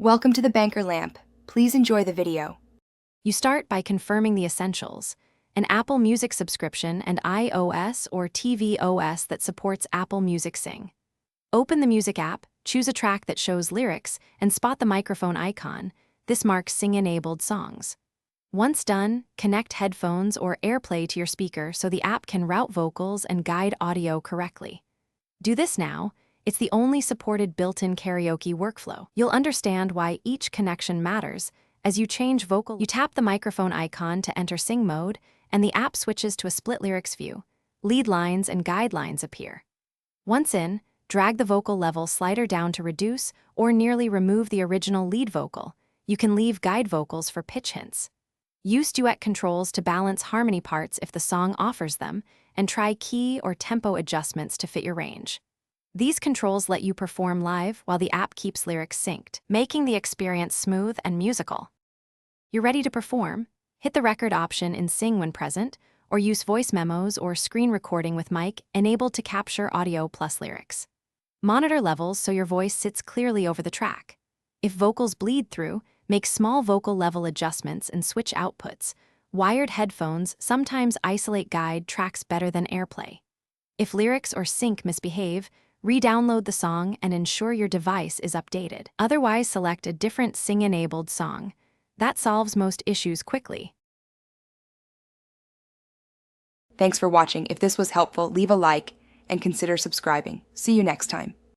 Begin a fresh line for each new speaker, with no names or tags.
Welcome to the Banker Lamp. Please enjoy the video.
You start by confirming the essentials: an Apple Music subscription and iOS or tvOS that supports Apple Music Sing. Open the Music app, choose a track that shows lyrics, and spot the microphone icon. This marks Sing-enabled songs. Once done, connect headphones or AirPlay to your speaker so the app can route vocals and guide audio correctly. Do this now. It's the only supported built-in karaoke workflow. You'll understand why each connection matters. As you change vocal, you tap the microphone icon to enter sing mode, and the app switches to a split lyrics view. Lead lines and guidelines appear. Once in, drag the vocal level slider down to reduce or nearly remove the original lead vocal. You can leave guide vocals for pitch hints. Use duet controls to balance harmony parts if the song offers them, and try key or tempo adjustments to fit your range. These controls let you perform live while the app keeps lyrics synced, making the experience smooth and musical. You're ready to perform? Hit the record option in Sing when present, or use voice memos or screen recording with mic enabled to capture audio plus lyrics. Monitor levels so your voice sits clearly over the track. If vocals bleed through, make small vocal level adjustments and switch outputs. Wired headphones sometimes isolate guide tracks better than AirPlay. If lyrics or sync misbehave, re-download the song and ensure your device is updated. Otherwise, select a different Sing-enabled song. That solves most issues quickly.
Thanks for watching. If this was helpful, leave a like and consider subscribing. See you next time.